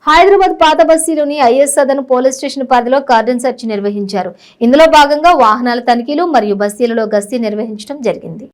హైదరాబాద్ పాత బస్తీలోని is Sadan police station పరిధిలో cordon search నిర్వహించారు. ఇందులో భాగంగా వాహనాల తనిఖీలు మరియు బస్తీలలో గస్తీ నిర్వహించడం జరిగింది.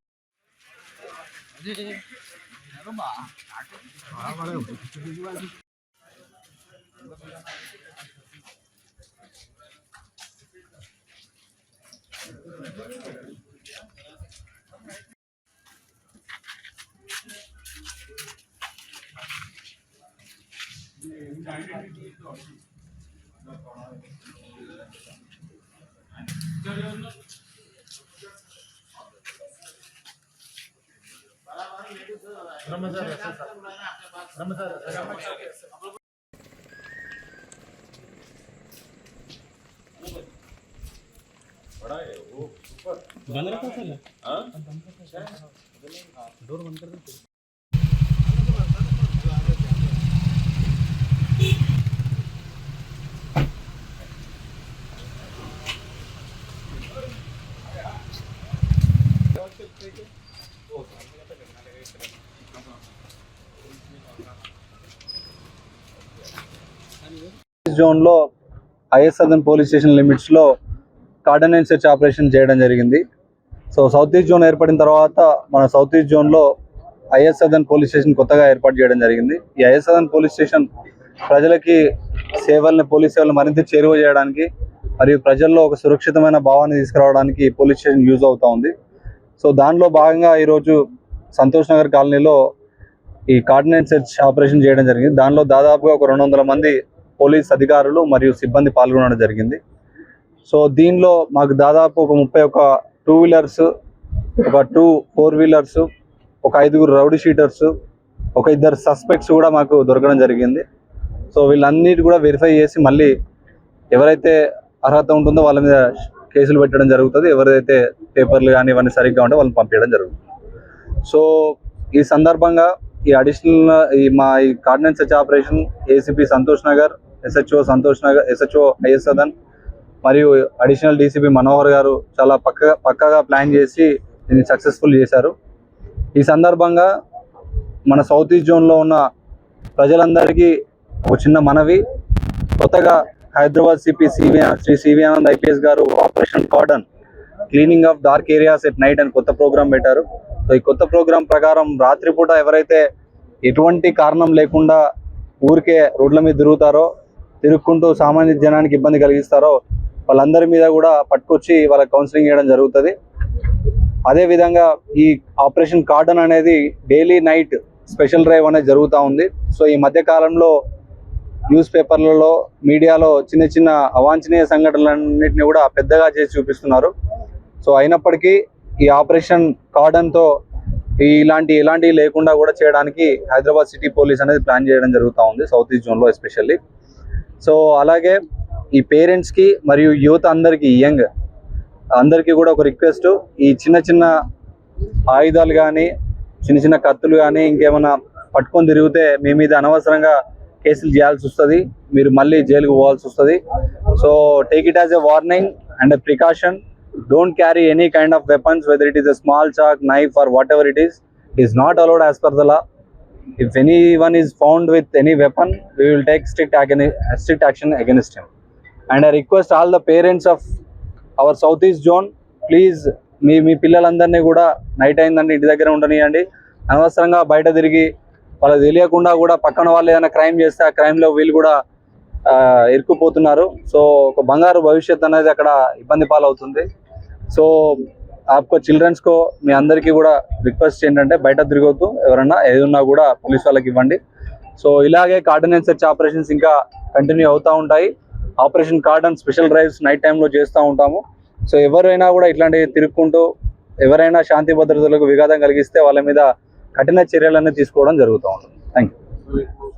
बंद रखा था डोर बंद कर दो। జోన్ లో is Sadan police station limits లో కార్డన్ అండ్ సెర్చ్ ఆపరేషన్ చేయడం జరిగింది. సో సౌత్ ఈస్ట్ జోన్ ఏర్పడిన తర్వాత మన సౌత్ ఈస్ట్ జోన్ లో ఐఎస్ సదన్ పోలీస్ స్టేషన్ కొత్తగా ఏర్పాటు చేయడం జరిగింది. ఈ ఐఎస్ సదన్ పోలీస్ స్టేషన్ ప్రజలకి పోలీస్ సేవలను మరింత చేరువ చేయడానికి మరియు ప్రజల్లో ఒక సురక్షితమైన భావాన్ని తీసుకురావడానికి పోలీస్ స్టేషన్ యూజ్ అవుతా ఉంది. సో దానిలో భాగంగా ఈరోజు సంతోష్ నగర్ కాలనీలో ఈ కార్డన్ అండ్ సెర్చ్ ఆపరేషన్ చేయడం జరిగింది. దానిలో దాదాపుగా ఒక 200 మంది పోలీస్ అధికారులు మరియు సిబ్బంది పాల్గొనడం జరిగింది. సో దీనిలో మాకు దాదాపు ఒక 31 2 వీలర్స్, ఒక 2 4 వీలర్స్, ఒక 5 రౌడీ షీటర్స్, ఒక 2 సస్పెక్ట్స్ కూడా మాకు దొరకడం జరిగింది. సో వీళ్ళన్నిటి కూడా వెరిఫై చేసి మళ్ళీ ఎవరైతే అర్హత ఉంటుందో వాళ్ళ మీద కేసులు పెట్టడం జరుగుతుంది. ఎవరైతే పేపర్లు కానీ ఇవన్నీ సరిగ్గా ఉంటే వాళ్ళని పంపించడం జరుగుతుంది. సో ఈ సందర్భంగా ఈ cordon search operation ACP Santosh Nagar, SHO is Sadan మరియు అడిషనల్ డీసీపీ మనోహర్ గారు చాలా పక్కగా ప్లాన్ చేసి దీన్ని సక్సెస్ఫుల్ చేశారు. ఈ సందర్భంగా మన సౌత్ ఈస్ట్ జోన్లో ఉన్న ప్రజలందరికీ ఒక చిన్న మనవి, కొత్తగా Hyderabad CP Shri CV Anand IPS garu operation cordon cleaning of dark areas at night అని కొత్త ప్రోగ్రామ్ పెట్టారు. సో ఈ కొత్త ప్రోగ్రాం ప్రకారం రాత్రిపూట ఎవరైతే ఎటువంటి కారణం లేకుండా ఊరికే రోడ్ల మీద తిరుగుకుంటూ సామాన్య జనానికి ఇబ్బంది కలిగిస్తారో వాళ్ళందరి మీద కూడా పట్టుకొచ్చి వాళ్ళకి కౌన్సిలింగ్ చేయడం జరుగుతుంది. అదేవిధంగా ఈ ఆపరేషన్ కార్డన్ అనేది డైలీ నైట్ స్పెషల్ డ్రైవ్ అనేది జరుగుతూ ఉంది. సో ఈ మధ్య కాలంలో న్యూస్ పేపర్లలో, మీడియాలో చిన్న చిన్న అవాంఛనీయ సంఘటనలన్నింటినీ కూడా పెద్దగా చేసి చూపిస్తున్నారు. సో అయినప్పటికీ ఈ ఆపరేషన్ కార్డన్తో ఎలాంటివి లేకుండా కూడా చేయడానికి హైదరాబాద్ సిటీ పోలీస్ అనేది ప్లాన్ చేయడం జరుగుతూ ఉంది, సౌత్ ఈస్ట్ జోన్లో ఎస్పెషల్లీ. సో అలాగే ఈ పేరెంట్స్కి మరియు యూత్ అందరికీ కూడా ఒక రిక్వెస్ట్, ఈ చిన్న ఆయుధాలు కానీ చిన్న కత్తులు కానీ ఇంకేమైనా పట్టుకొని తిరిగితే మీ మీద అనవసరంగా కేసులు చేయాల్సి వస్తుంది, మీరు మళ్ళీ జైలుకు పోవాల్సి వస్తుంది. So take it as a warning and a precaution. Don't carry any kind of weapons, whether it is a small chalk, knife or whatever it is not allowed as per the law. If anyone is found with any weapon, we will take strict action against him. And I request all the parents of our southeast zone, please మీ పిల్లలందరినీ కూడా night అయిందంటే ఇంటి దగ్గర ఉండనియండి. అనవసరంగా బయట తిరిగి వాళ్ళకి తెలియకుండా కూడా పక్కన వాళ్ళు ఏదైనా క్రైమ్ చేస్తే ఆ క్రైమ్లో వీళ్ళు కూడా ఇరుక్కుపోతున్నారు. సో ఒక బంగారు భవిష్యత్ అనేది అక్కడ ఇబ్బంది పాలవుతుంది. సో ఆప్కో చిల్డ్రన్స్ కో మీ అందరికీ కూడా రిక్వెస్ట్ ఏంటంటే బయట తిరగొద్దు, ఎవరన్నా ఏదన్నా కూడా పోలీస్ వాళ్ళకి ఇవ్వండి. సో ఇలాగే కార్డన్ అండ్ సెర్చ్ ఆపరేషన్స్ ఇంకా కంటిన్యూ అవుతూ ఉంటాయి. Operation cordon special drives night టైంలో చేస్తూ ఉంటాము. సో ఎవరైనా కూడా ఇట్లాంటివి తిరుగుకుంటూ ఎవరైనా శాంతి భద్రతలకు విఘాతం కలిగిస్తే వాళ్ళ మీద కఠిన చర్యలన్నీ తీసుకోవడం జరుగుతూ ఉంటుంది. Thank you.